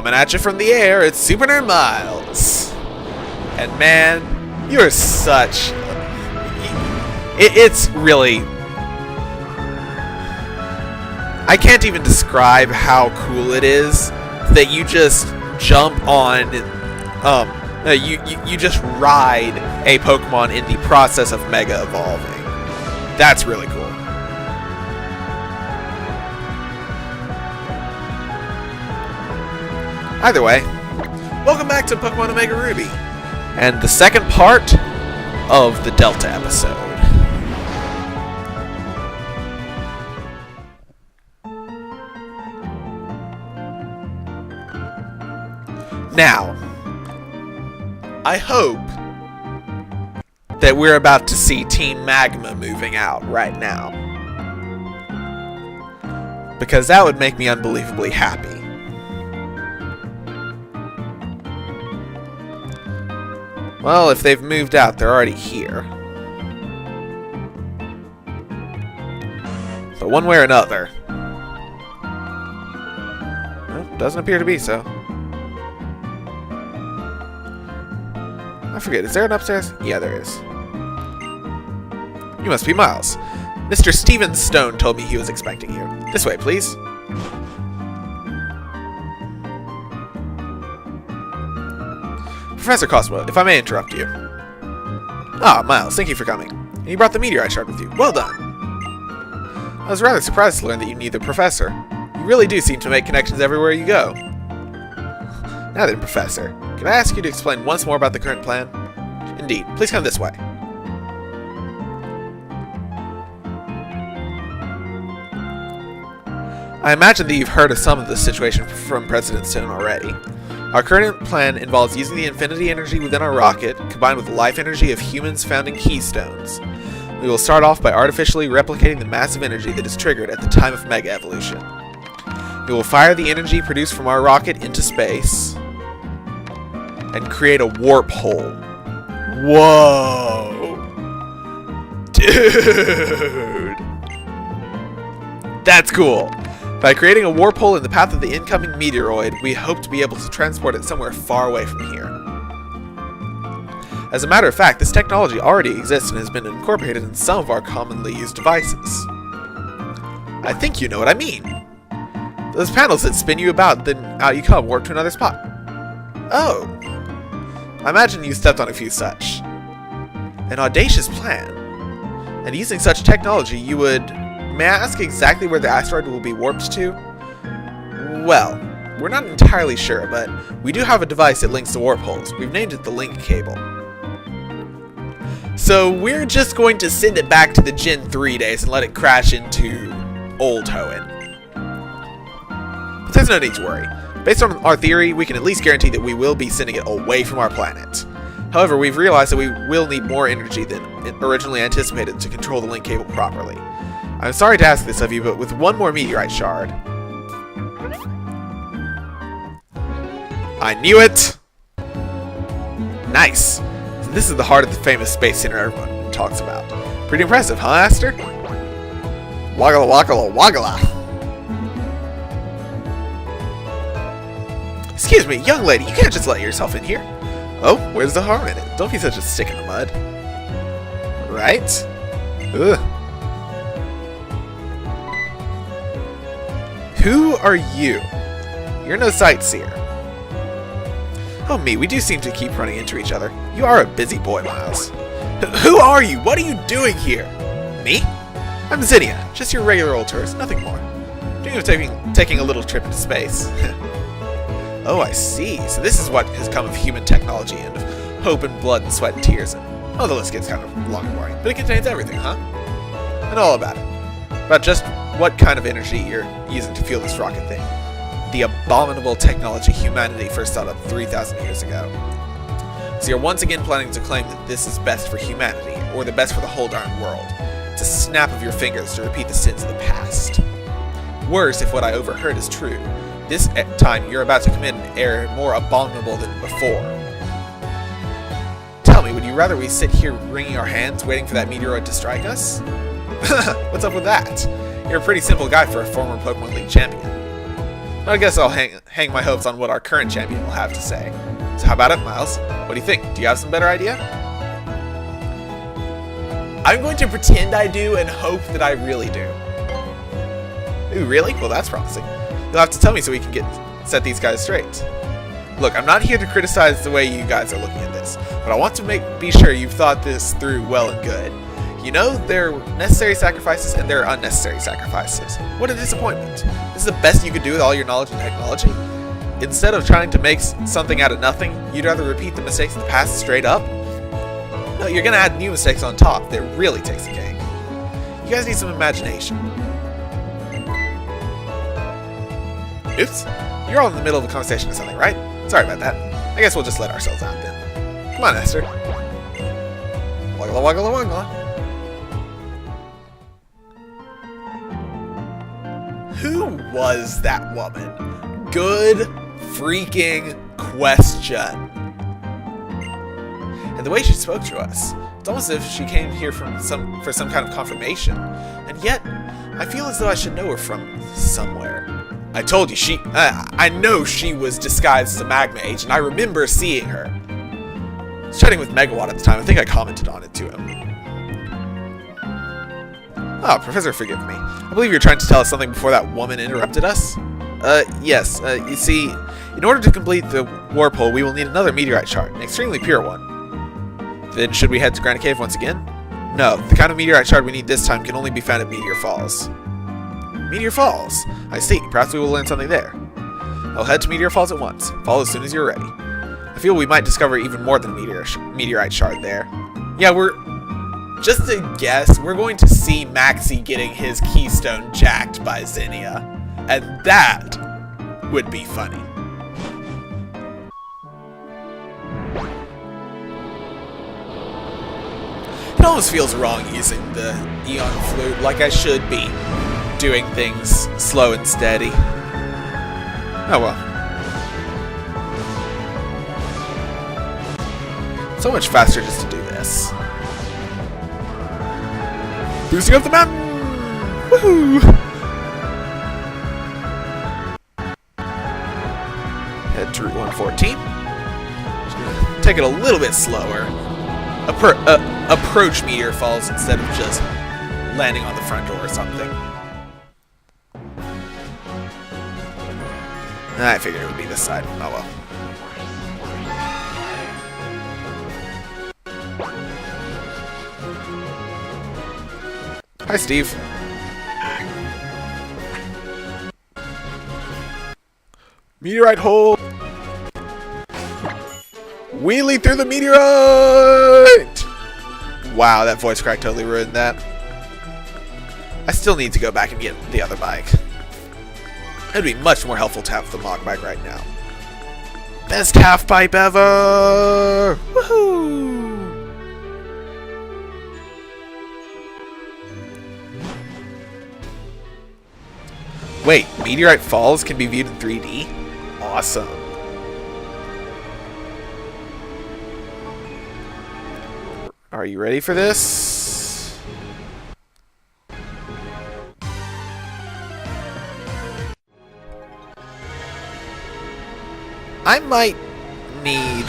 Coming at you from the air, it's Super Nerd Miles. And man, you're such... It's really... I can't even describe how cool it is that you just jump on... You just ride a Pokemon in the process of Mega Evolving. That's really cool. Either way, welcome back to Pokemon Omega Ruby, and the second part of the Delta episode. Now, I hope that we're about to see Team Magma moving out right now, because that would make me unbelievably happy. Well, if they've moved out, they're already here. But one way or another. Well, doesn't appear to be so. I forget, is there an upstairs? Yeah, there is. You must be Miles. Mr. Steven Stone told me he was expecting you. This way, please. Professor Cosmo, if I may interrupt you. Ah, Miles, thank you for coming. And you brought the meteorite shard with you. Well done. I was rather surprised to learn that you knew the Professor. You really do seem to make connections everywhere you go. Now then, Professor, can I ask you to explain once more about the current plan? Indeed. Please come this way. I imagine that you've heard of some of the situation from President Stone already. Our current plan involves using the infinity energy within our rocket, combined with the life energy of humans found in keystones. We will start off by artificially replicating the massive energy that is triggered at the time of Mega Evolution. We will fire the energy produced from our rocket into space and create a warp hole. Whoa! Dude! That's cool! By creating a warp hole in the path of the incoming meteoroid, we hope to be able to transport it somewhere far away from here. As a matter of fact, this technology already exists and has been incorporated in some of our commonly used devices. I think you know what I mean. Those panels that spin you about, then out you come, warp to another spot. Oh. I imagine you stepped on a few such. An audacious plan. And using such technology, you would... May I ask exactly where the asteroid will be warped to? Well, we're not entirely sure, but we do have a device that links the warp holes. We've named it the link cable. So we're just going to send it back to the Gen 3 days and let it crash into Old Hoenn. But there's no need to worry. Based on our theory, we can at least guarantee that we will be sending it away from our planet. However, we've realized that we will need more energy than originally anticipated to control the link cable properly. I'm sorry to ask this of you, but with one more meteorite shard... I knew it! Nice! So this is the heart of the famous space center everyone talks about. Pretty impressive, huh, Aster? Waggala waggala waggala! Excuse me, young lady, you can't just let yourself in here. Oh, where's the harm in it? Don't be such a stick in the mud. Right? Ugh. Who are you? You're no sightseer. Oh me, we do seem to keep running into each other. You are a busy boy, Miles. Who are you? What are you doing here? Me? I'm Zinnia, just your regular old tourist, nothing more. Dreaming of taking a little trip into space. Oh, I see. So this is what has come of human technology and of hope and blood and sweat and tears and... Oh, the list gets kind of long and boring, but it contains everything, huh? And all about it. About just what kind of energy you're using to fuel this rocket thing. The abominable technology humanity first thought of 3,000 years ago. So you're once again planning to claim that this is best for humanity, or the best for the whole darn world. It's a snap of your fingers to repeat the sins of the past. Worse, if what I overheard is true, this time you're about to commit an error more abominable than before. Tell me, would you rather we sit here wringing our hands waiting for that meteoroid to strike us? What's up with that? You're a pretty simple guy for a former Pokemon League champion. I guess I'll hang my hopes on what our current champion will have to say. So how about it, Miles? What do you think? Do you have some better idea? I'm going to pretend I do and hope that I really do. Ooh, really? Well, that's promising. You'll have to tell me so we can set these guys straight. Look, I'm not here to criticize the way you guys are looking at this, but I want to be sure you've thought this through well and good. You know, there are necessary sacrifices and there are unnecessary sacrifices. What a disappointment. This is the best you could do with all your knowledge and technology? Instead of trying to make something out of nothing, you'd rather repeat the mistakes of the past straight up? No, you're gonna add new mistakes on top that really takes the cake. You guys need some imagination. Oops. You're all in the middle of a conversation or something, right? Sorry about that. I guess we'll just let ourselves out then. Come on, Esther. Waggla waggla waggla. Who was that woman? Good freaking question. And the way she spoke to us, it's almost as if she came here for some kind of confirmation. And yet, I feel as though I should know her from somewhere. I told you, I know she was disguised as a magma age, and I remember seeing her. I was chatting with Megawatt at the time. I think I commented on it to him. Oh, Professor, forgive me. I believe you're trying to tell us something before that woman interrupted us? Yes. You see, in order to complete the warp hole, we will need another meteorite shard, an extremely pure one. Then should we head to Granite Cave once again? No, the kind of meteorite shard we need this time can only be found at Meteor Falls. Meteor Falls? I see. Perhaps we will learn something there. I'll head to Meteor Falls at once. Follow as soon as you're ready. I feel we might discover even more than a meteorite shard there. Yeah, just to guess, we're going to see Maxie getting his keystone jacked by Zinnia. And that would be funny. It almost feels wrong using the Eon Flute, like I should be doing things slow and steady. Oh well. So much faster just to do this. Boosting up the mountain! Woohoo! Head to Route 114. Just gonna take it a little bit slower. Approach Meteor Falls instead of just landing on the front door or something. I figured it would be this side. Oh well. Hi, Steve. Meteorite hole! Wheelie through the meteorite! Wow, that voice crack totally ruined that. I still need to go back and get the other bike. It'd be much more helpful to have the Mog bike right now. Best half pipe ever! Woohoo! Wait, Meteorite Falls can be viewed in 3D? Awesome. Are you ready for this? I might need...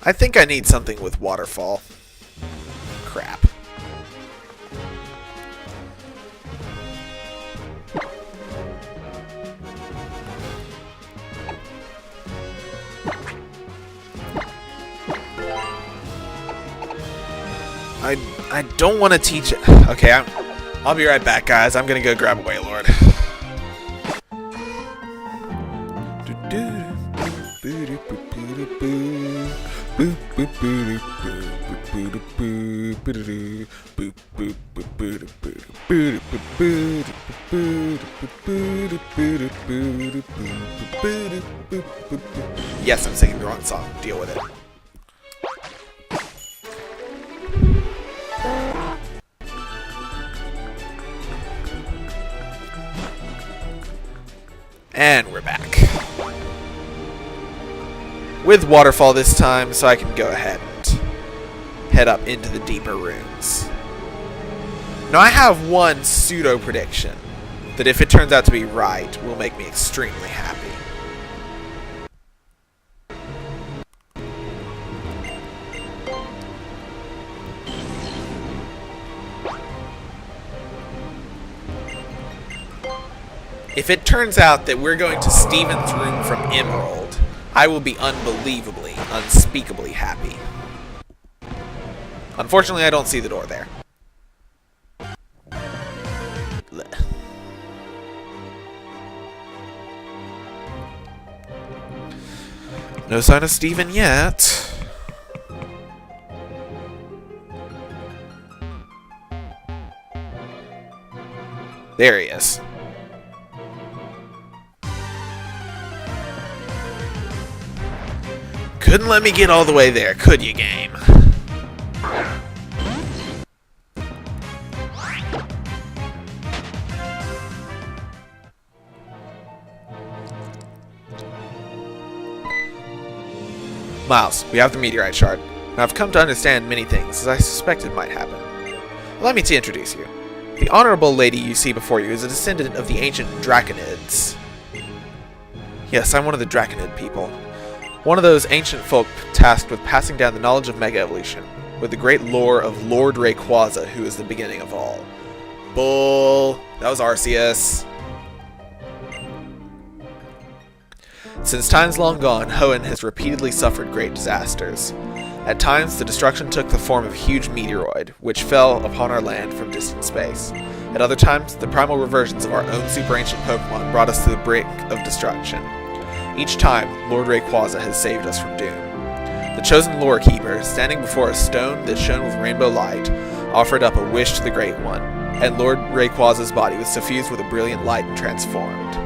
I think I need something with waterfall. Crap. I don't want to teach it. Okay, I'll be right back, guys. I'm gonna go grab a Waylord. Yes, I'm singing the wrong song. Deal with it. And we're back. with waterfall this time, so I can go ahead and head up into the deeper rooms. Now I have one pseudo prediction that if it turns out to be right, will make me extremely happy. If it turns out that we're going to Steven's room from Emerald, I will be unbelievably, unspeakably happy. Unfortunately, I don't see the door there. Blech. No sign of Steven yet. There he is. Couldn't let me get all the way there, could you, game? Miles, we have the meteorite shard. Now I've come to understand many things, as I suspected might happen. Allow me to introduce you. The honorable lady you see before you is a descendant of the ancient Draconids. Yes, I'm one of the Draconid people. One of those ancient folk tasked with passing down the knowledge of Mega Evolution, with the great lore of Lord Rayquaza, who is the beginning of all. Bull! That was Arceus. Since times long gone, Hoenn has repeatedly suffered great disasters. At times, the destruction took the form of a huge meteoroid, which fell upon our land from distant space. At other times, the primal reversions of our own super ancient Pokemon brought us to the brink of destruction. Each time, Lord Rayquaza has saved us from doom. The chosen Lore Keeper, standing before a stone that shone with rainbow light, offered up a wish to the Great One, and Lord Rayquaza's body was suffused with a brilliant light and transformed.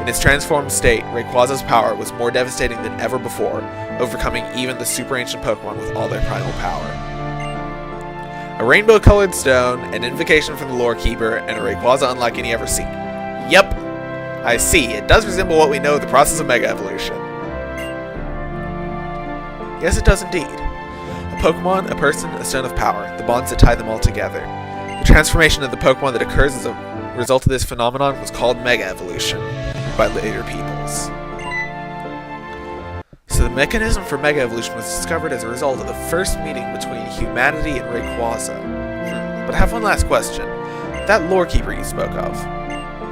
In its transformed state, Rayquaza's power was more devastating than ever before, overcoming even the super ancient Pokemon with all their primal power. A rainbow-colored stone, an invocation from the Lore Keeper, and a Rayquaza unlike any ever seen. Yep! I see, it does resemble what we know of the process of Mega Evolution. Yes, it does indeed. A Pokemon, a person, a stone of power, the bonds that tie them all together. The transformation of the Pokemon that occurs as a result of this phenomenon was called Mega Evolution by later peoples. So the mechanism for Mega Evolution was discovered as a result of the first meeting between humanity and Rayquaza. But I have one last question. That Lore Keeper you spoke of.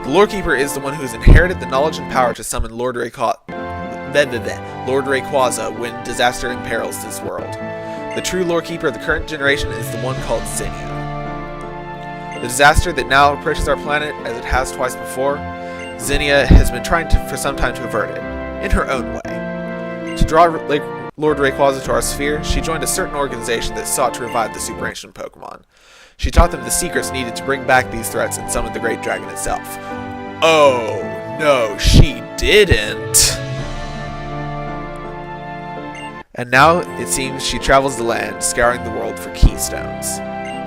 The Lore Keeper is the one who has inherited the knowledge and power to summon Lord Rayquaza when disaster imperils this world. The true Lore Keeper of the current generation is the one called Zinnia. The disaster that now approaches our planet, as it has twice before, Zinnia has been trying for some time to avert it, in her own way. To draw Lord Rayquaza to our sphere, she joined a certain organization that sought to revive the super ancient Pokemon. She taught them the secrets needed to bring back these threats and summon the Great Dragon itself. Oh, no, she didn't! And now, it seems, she travels the land, scouring the world for keystones.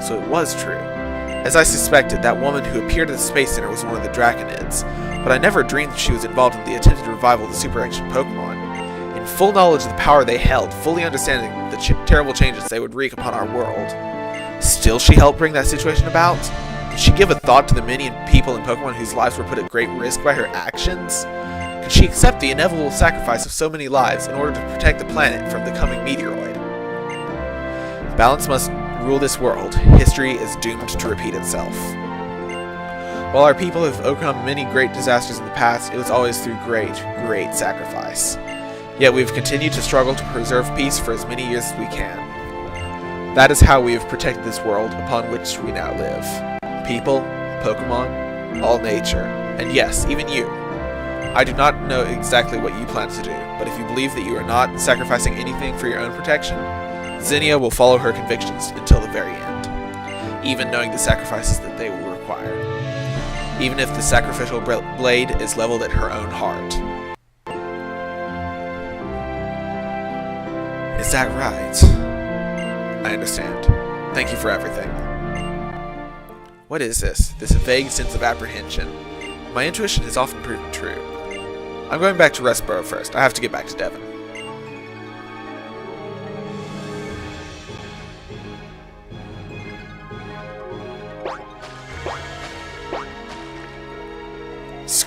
So it was true. As I suspected, that woman who appeared at the Space Center was one of the Draconids, but I never dreamed she was involved in the attempted revival of the super ancient Pokemon. In full knowledge of the power they held, fully understanding the terrible changes they would wreak upon our world. Still she helped bring that situation about? Did she give a thought to the many people in Pokemon whose lives were put at great risk by her actions? Could she accept the inevitable sacrifice of so many lives in order to protect the planet from the coming meteoroid? Balance must rule this world. History is doomed to repeat itself. While our people have overcome many great disasters in the past, it was always through great, great sacrifice. Yet we've continued to struggle to preserve peace for as many years as we can. That is how we have protected this world upon which we now live. People, Pokemon, all nature, and yes, even you. I do not know exactly what you plan to do, but if you believe that you are not sacrificing anything for your own protection, Zinnia will follow her convictions until the very end, even knowing the sacrifices that they will require, even if the sacrificial blade is leveled at her own heart. Is that right? I understand. Thank you for everything. What is this? This vague sense of apprehension. My intuition has often proven true. I'm going back to Restboro first. I have to get back to Devon.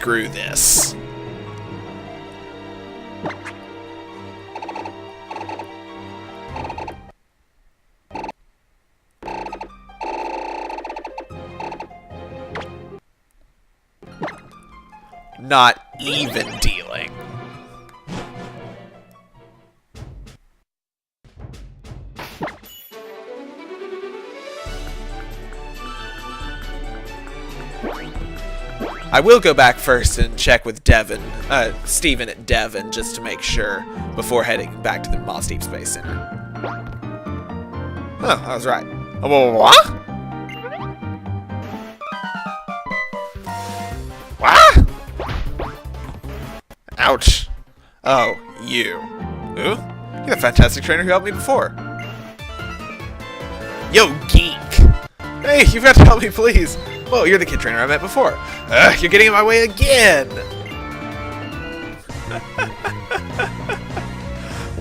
screw this. Not even dealing. I will go back first and check with Steven at Devon, just to make sure before heading back to the Moss Deep Space Center. Huh, I was right. What? What? Ouch. Oh, you. Who? You're the fantastic trainer who helped me before. Yo, geek! Hey, you've got to help me, please. Whoa, you're the kid trainer I met before. You're getting in my way again!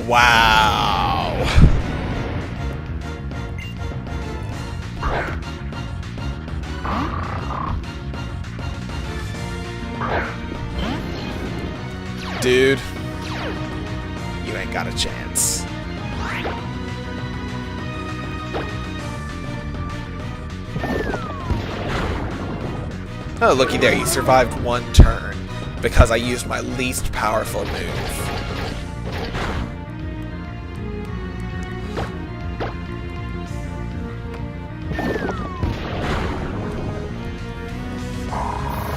Wow. Dude, you ain't got a chance. Oh, looky there, you survived one turn because I used my least powerful move.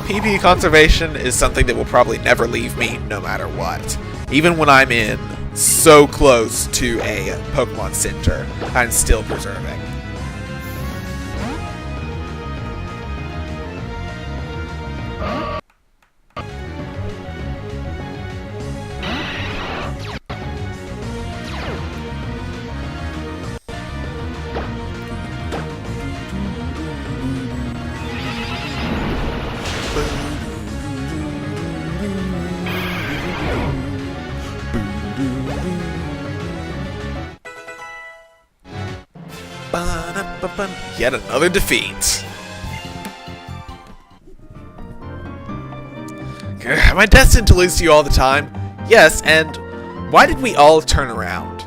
PP conservation is something that will probably never leave me no matter what. Even when I'm in so close to a Pokemon Center, I'm still preserving. Yet another defeat. Am I destined to lose to you all the time? Yes, and why did we all turn around?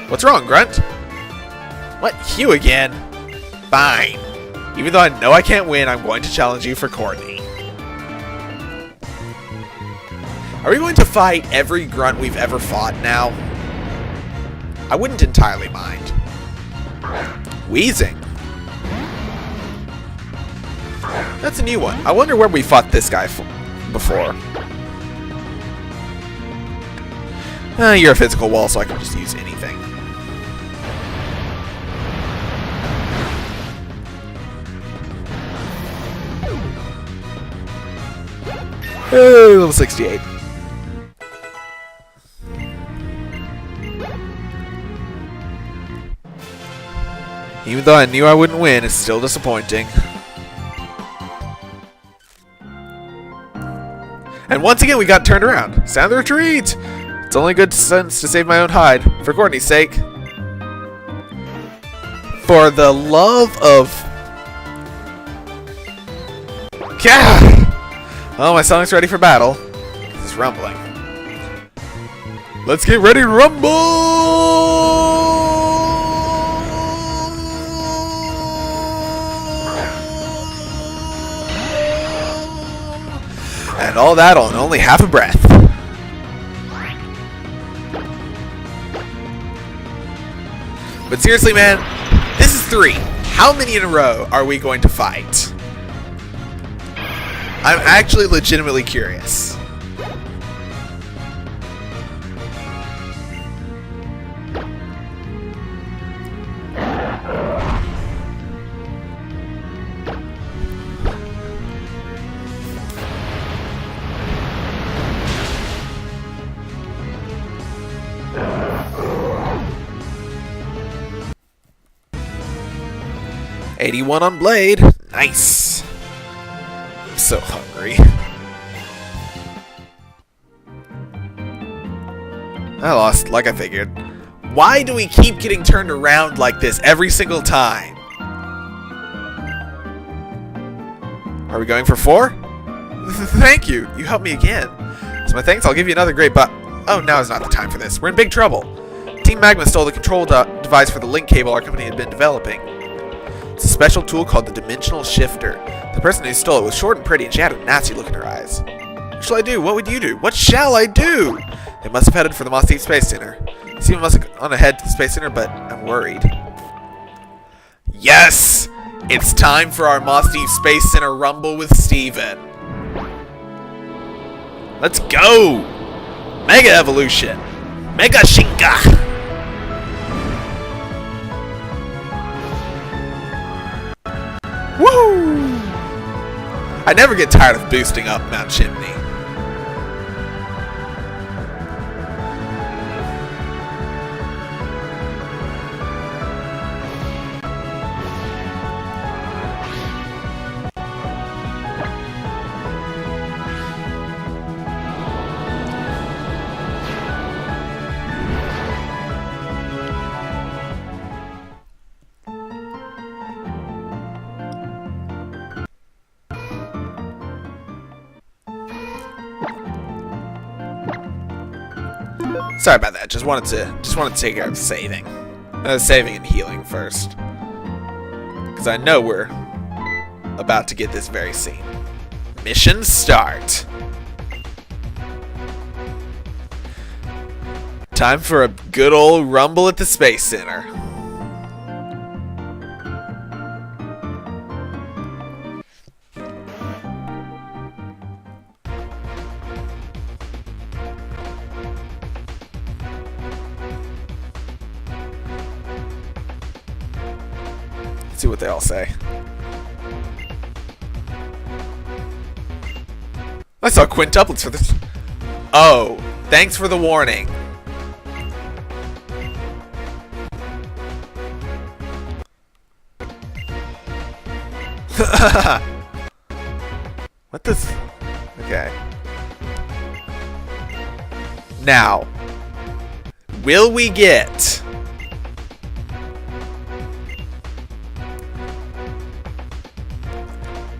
What's wrong, Grunt? What, Hugh again? Fine. Even though I know I can't win, I'm going to challenge you for Courtney. Are we going to fight every Grunt we've ever fought now? I wouldn't entirely mind. Wheezing. That's a new one. I wonder where we fought this guy before. You're a physical wall, so I can just use anything. Hey, level 68. Even though I knew I wouldn't win, it's still disappointing. And once again, we got turned around. Sound the retreat! It's only good sense to save my own hide, for Courtney's sake. For the love of... Gah! Well, my stomach's ready for battle. It's rumbling. Let's get ready to rumble! And all that on only half a breath. But seriously, man, this is 3. How many in a row are we going to fight? I'm actually legitimately curious. $81 on Blade. Nice. I'm so hungry. I lost, like I figured. Why do we keep getting turned around like this every single time? Are we going for 4? Thank you. You helped me again. As my thanks, I'll give you another great Oh, now is not the time for this. We're in big trouble. Team Magma stole the control device for the link cable our company had been developing. It's a special tool called the Dimensional Shifter. The person who stole it was short and pretty, and she had a nasty look in her eyes. What shall I do? What would you do? What shall I do? They must have headed for the Moss Deep Space Center. Steven must have gone ahead to the Space Center, but I'm worried. Yes! It's time for our Moss Deep Space Center Rumble with Steven. Let's go! Mega Evolution! Mega Shinka! Woo! I never get tired of boosting up Mount Chimney. Sorry about that. Just wanted to take care of saving. Saving and healing first. Because I know we're about to get this very scene. Mission start. Time for a good old rumble at the Space Center. See what they all say. I saw quintuplets for this. Oh, thanks for the warning. What this? Okay. Now, will we get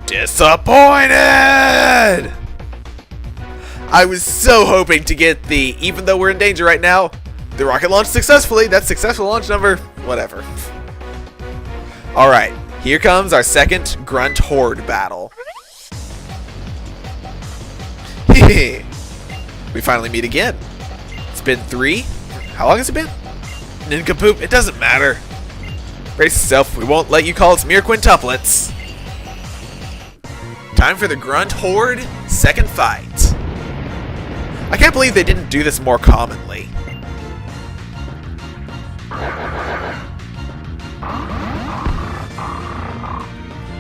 disappointed? I was so hoping to get the, even though we're in danger right now, the rocket launched successfully. That's successful launch number, whatever. Alright, here comes our second Grunt Horde battle. We finally meet again. It's been 3. How long has it been? Nincompoop, it doesn't matter. Brace yourself, we won't let you call us mere quintuplets. Time for the Grunt Horde second fight. I can't believe they didn't do this more commonly.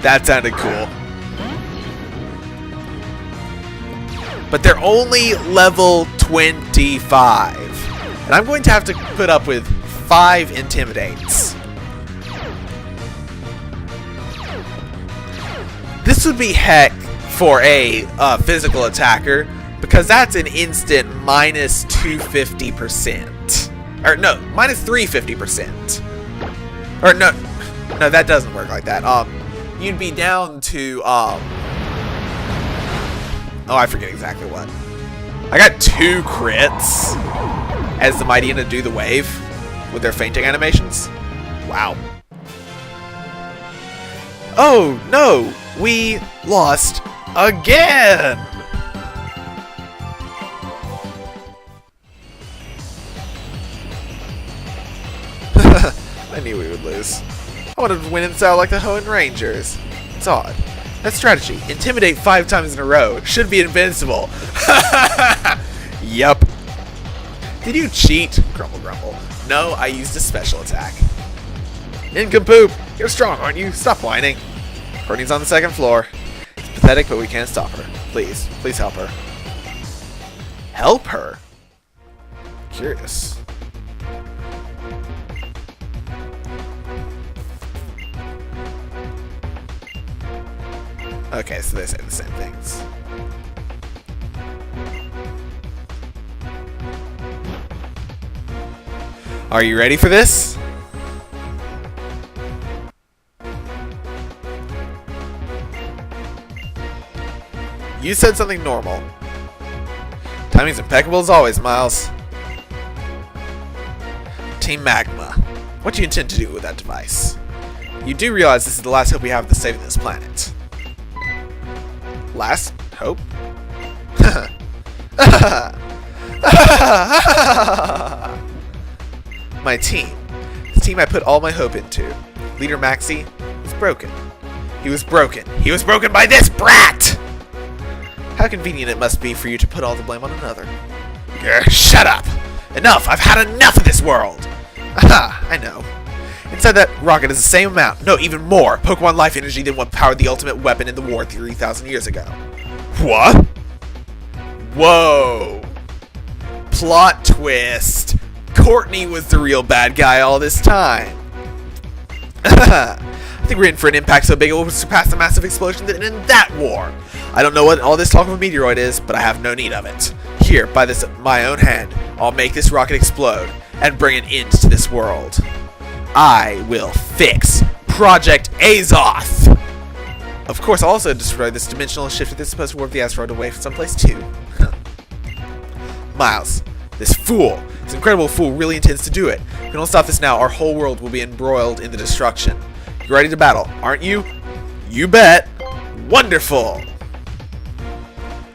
That sounded cool. But they're only level 25. And I'm going to have to put up with 5 Intimidates. This would be heck for a physical attacker, because that's an instant minus 250%. Or no, minus 350%. Or no, that doesn't work like that. You'd be down to oh, I forget exactly what. I got 2 crits as the Mighty Ina do the wave with their fainting animations. Wow. Oh no, we lost again. I knew we would lose. I wanted to win in style like the Hoenn Rangers. It's odd. That strategy, intimidate 5 times in a row, should be invincible. Yup. Did you cheat? Grumble, grumble. No, I used a special attack. Nincompoop, you're strong, aren't you? Stop whining. Courtney's on the 2nd floor. It's pathetic, but we can't stop her. Please, please help her. Help her? Curious. Okay, so they say the same things. Are you ready for this? You said something normal. Timing's impeccable as always, Miles. Team Magma. What do you intend to do with that device? You do realize this is the last hope we have of saving this planet. Last hope? My team. The team I put all my hope into. Leader Maxie was broken. He was broken. He was broken by this brat! How convenient it must be for you to put all the blame on another. Shut up! Enough! I've had enough of this world! Aha! I know. Inside that rocket is the same amount, no, even more, Pokemon life energy than what powered the ultimate weapon in the war 3,000 years ago. What? Whoa! Plot twist! Courtney was the real bad guy all this time. I think we're in for an impact so big it will surpass the massive explosion that ended that war. I don't know what all this talk of a meteoroid is, but I have no need of it. Here, by this my own hand, I'll make this rocket explode and bring an end to this world. I will fix Project Azoth! Of course, I'll also destroy this dimensional shifter that's supposed to warp the asteroid away from someplace too. Miles, this fool, this incredible fool really intends to do it. If we don't stop this now, our whole world will be embroiled in the destruction. You're ready to battle, aren't you? You bet! Wonderful!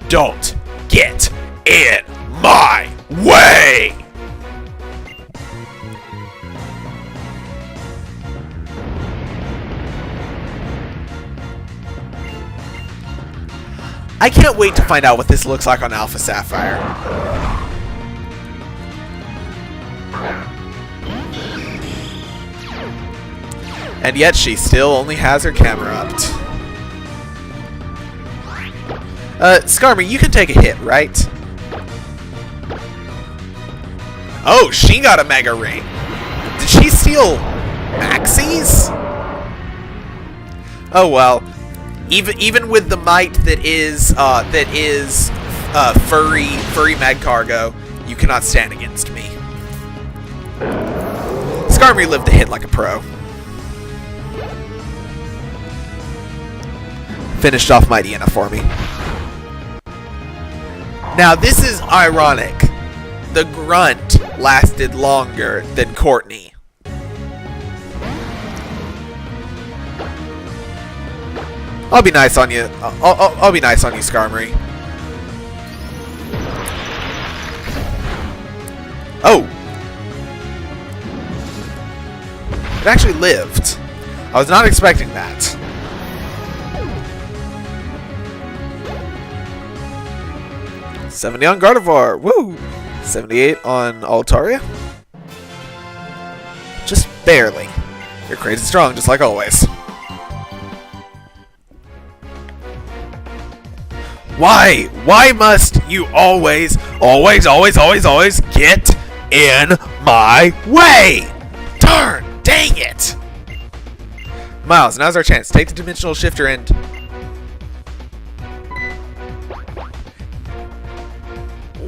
Don't get in my way! I can't wait to find out what this looks like on Alpha Sapphire. And yet she still only has her camera up. Skarmy, you can take a hit, right? Oh, she got a Mega Ring. Did she steal Maxie's? Oh well. Even with the might that is furry Mag Cargo, you cannot stand against me. Skarmy lived the hit like a pro. Finished off Mighty Anna for me. Now this is ironic. The grunt lasted longer than Courtney. I'll be nice on you. I'll be nice on you, Skarmory. Oh! It actually lived. I was not expecting that. $70 on Gardevoir. Woo! 78 on Altaria. Just barely. You're crazy strong, just like always. Why? Why must you always get in my way? Darn, dang it! Miles, now's our chance. Take the dimensional shifter and...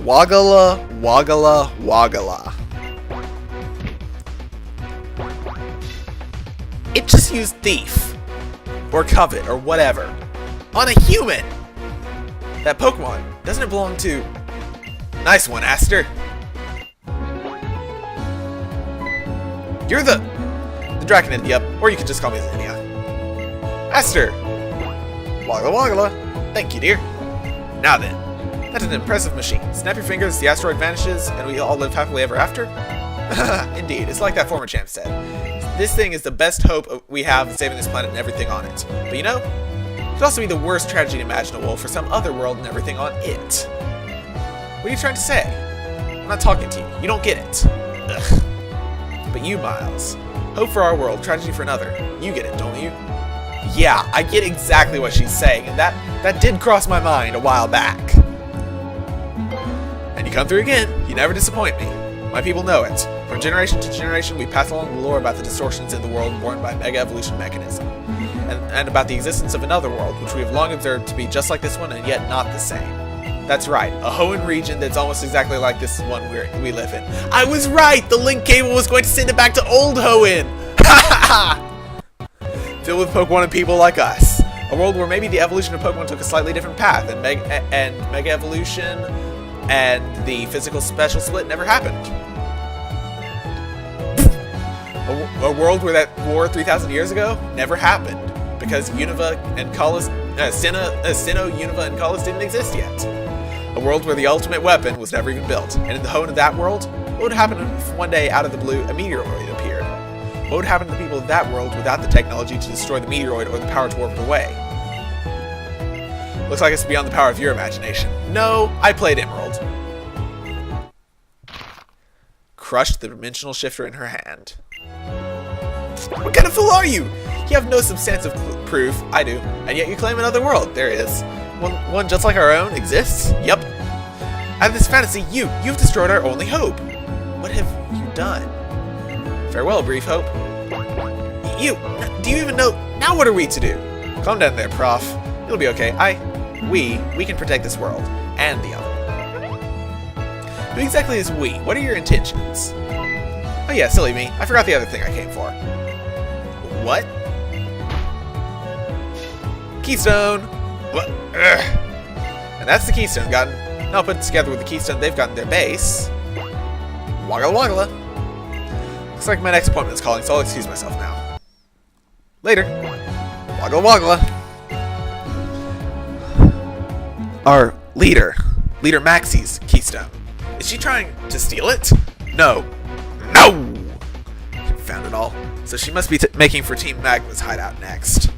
Wagala, wagala, wagala. It just used thief. Or covet, or whatever. On a human! That Pokemon, doesn't it belong to... Nice one, Aster. You're the Draconid, yep. Or you could just call me Zinnia. Aster! Wagala wagala. Thank you, dear. Now then, that's an impressive machine. Snap your fingers, the asteroid vanishes, and we all live happily ever after? Indeed, it's like that former champ said. This thing is the best hope we have in saving this planet and everything on it. But you know, it could also be the worst tragedy imaginable for some other world and everything on it. What are you trying to say? I'm not talking to you. You don't get it. Ugh. But you, Miles. Hope for our world, tragedy for another. You get it, don't you? Yeah, I get exactly what she's saying, and that did cross my mind a while back. And you come through again, you never disappoint me. My people know it. From generation to generation, we pass along the lore about the distortions in the world born by Mega Evolution mechanism. And about the existence of another world, which we have long observed to be just like this one and yet not the same. That's right, a Hoenn region that's almost exactly like this one we live in. I was right! The link cable was going to send it back to old Hoenn! Ha ha ha! Filled with Pokemon and people like us. A world where maybe the evolution of Pokemon took a slightly different path, and Mega Evolution and the physical special split never happened. A world where that war 3,000 years ago never happened, because Unova and Kalos, Sinnoh, Unova, and Kalos didn't exist yet. A world where the ultimate weapon was never even built, and in the home of that world, what would happen if one day out of the blue a meteoroid appeared? What would happen to the people of that world without the technology to destroy the meteoroid or the power to warp it away? Looks like it's beyond the power of your imagination. No, I played Emerald. Crushed the dimensional shifter in her hand. What kind of fool are you? You have no substantive proof. I do. And yet you claim another world. There is. One just like our own exists? Yep. Out of this fantasy, you've destroyed our only hope. What have you done? Farewell, brief hope. Do you even know? Now what are we to do? Calm down there, Prof. It'll be okay. We can protect this world. And the other. Who exactly is we? What are your intentions? Oh yeah, silly me. I forgot the other thing I came for. What? Keystone! What? Ugh. And that's the Keystone gotten. Now put it together with the Keystone they've gotten their base. Waggle waggla. Looks like my next appointment is calling, so I'll excuse myself now. Later. Waggle waggla. Our leader Maxie's Keystone. Is she trying to steal it? No. No! Confound it all. So she must be making for Team Magma's hideout next.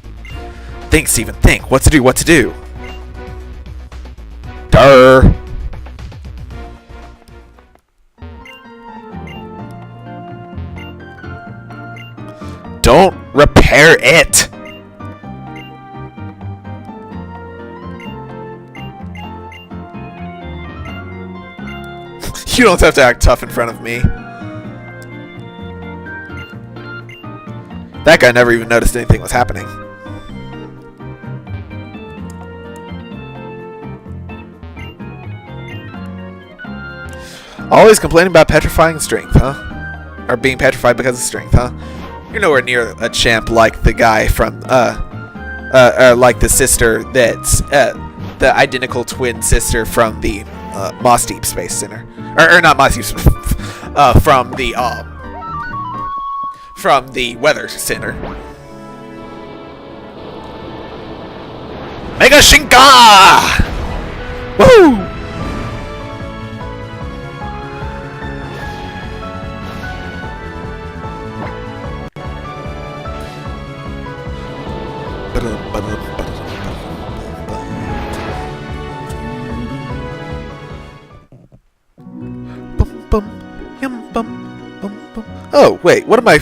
Think, Steven, think. What to do? Durr! Don't repair it! You don't have to act tough in front of me. That guy never even noticed anything was happening. Always complaining about petrifying strength, huh? Or being petrified because of strength, huh? You're nowhere near a champ like the guy from, like the sister that's, the identical twin sister from the, Moss Deep Space Center. Or not Moss Deep, from the Weather Center. Mega Shinka! Woo! Oh, wait, what am I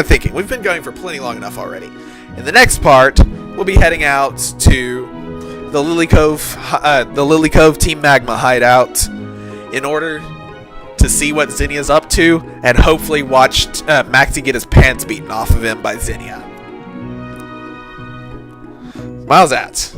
thinking? We've been going for plenty long enough already. In the next part, we'll be heading out to the Lily Cove Team Magma hideout in order to see what Zinnia's up to and hopefully watch Maxie get his pants beaten off of him by Zinnia. Miles at.